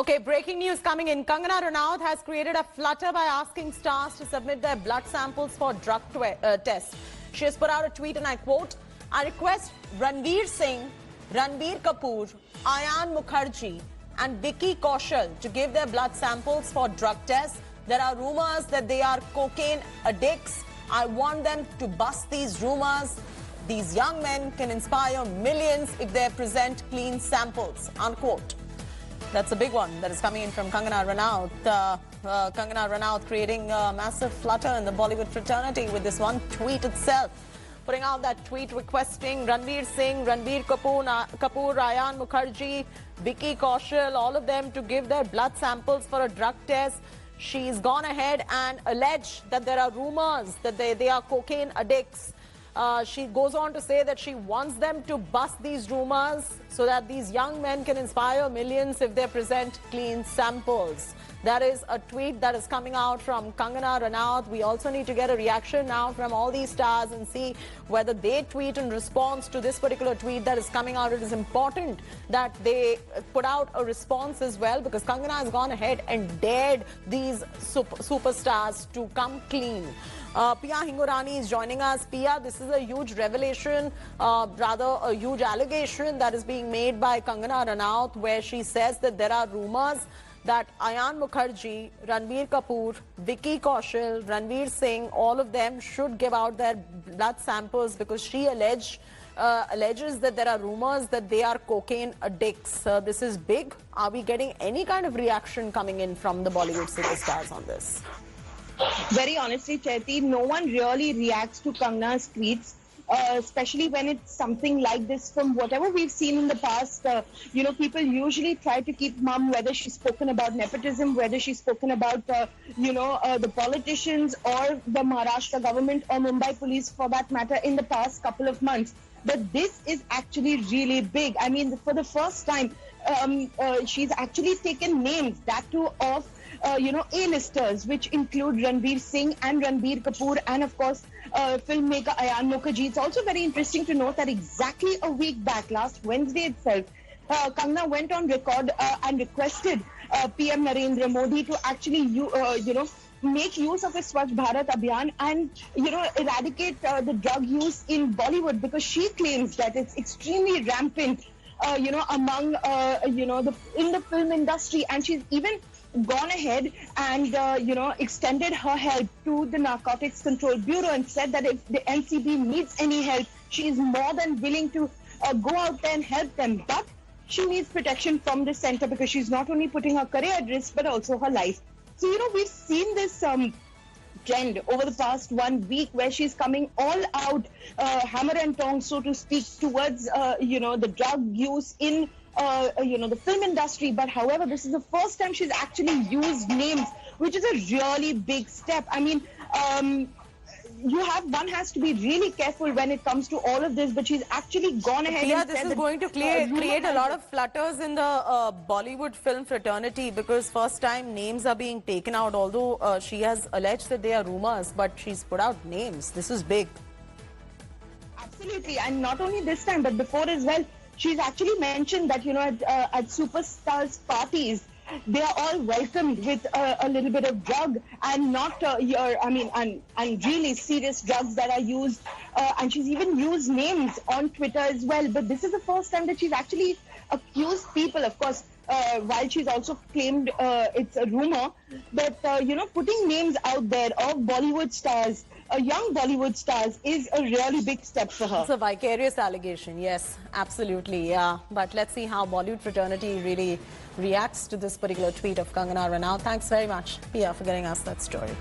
Okay, breaking news coming in. Kangana Ranaut has created a flutter by asking stars to submit their blood samples for drug tests. She has put out a tweet and I quote, "I request Ranveer Singh, Ranbir Kapoor, Ayan Mukherjee and Vicky Kaushal to give their blood samples for drug tests. There are rumors that they are cocaine addicts. I want them to bust these rumors. These young men can inspire millions if they present clean samples," unquote. That's a big one that is coming in from Kangana Ranaut. Kangana Ranaut creating a massive flutter in the Bollywood fraternity with this one tweet itself. Putting out that tweet requesting Ranveer Singh, Ranbir Kapoor, Ayan Mukherjee, Vicky Kaushal, all of them to give their blood samples for a drug test. She's gone ahead and alleged that there are rumors that they are cocaine addicts. She goes on to say that she wants them to bust these rumors so that these young men can inspire millions if they present clean samples. That is a tweet that is coming out from Kangana Ranaut. We also need to get a reaction now from all these stars and see whether they tweet in response to this particular tweet that is coming out. It is important that they put out a response as well, because Kangana has gone ahead and dared these superstars to come clean. Pia Hingorani is joining us. Pia, this is a huge revelation, rather a huge allegation that is being made by Kangana Ranaut, where she says that there are rumors that Ayan Mukherjee, Ranbir Kapoor, Vicky Kaushal, Ranveer Singh, all of them should give out their blood samples because she alleges that there are rumors that they are cocaine addicts. This is big. Are we getting any kind of reaction coming in from the Bollywood superstars on this? Very honestly, Chaiti, no one really reacts to Kangana's tweets, especially when it's something like this. From whatever we've seen in the past, people usually try to keep mum, whether she's spoken about nepotism, whether she's spoken about, the politicians or the Maharashtra government or Mumbai police for that matter in the past couple of months. But this is actually really big. I mean, for the first time, she's actually taken names, that too of A-listers, which include Ranveer Singh and Ranbir Kapoor and, of course, filmmaker Ayan Mukherjee. It's also very interesting to note that exactly a week back, last Wednesday itself, Kangana went on record and requested PM Narendra Modi to actually, make use of his Swachh Bharat Abhiyan and, eradicate the drug use in Bollywood, because she claims that it's extremely rampant, among, in the film industry. And she's even gone ahead and, extended her help to the Narcotics Control Bureau and said that if the NCB needs any help, she is more than willing to go out there and help them. But she needs protection from the center, because she's not only putting her career at risk, but also her life. So, we've seen this trend over the past 1 week where she's coming all out, hammer and tongs, so to speak, towards, the drug use in the film industry. But however, this is the first time she's actually used names, which is a really big step. I mean, one has to be really careful when it comes to all of this, but she's actually gone ahead and this is going to create a lot of flutters in the Bollywood film fraternity, because first time names are being taken out, although she has alleged that they are rumors, but she's put out names. This is big. Absolutely, and not only this time, but before as well. She's actually mentioned that, at superstars' parties, they are all welcomed with a little bit of drug and not and really serious drugs that are used. And she's even used names on Twitter as well. But this is the first time that she's actually accused people, of course, while she's also claimed it's a rumor. But, putting names out there of Bollywood stars, young Bollywood stars, is a really big step for her. It's a vicarious allegation, yes, absolutely, yeah. But let's see how Bollywood fraternity really reacts to this particular tweet of Kangana Ranaut. Thanks very much, Pia, for getting us that story.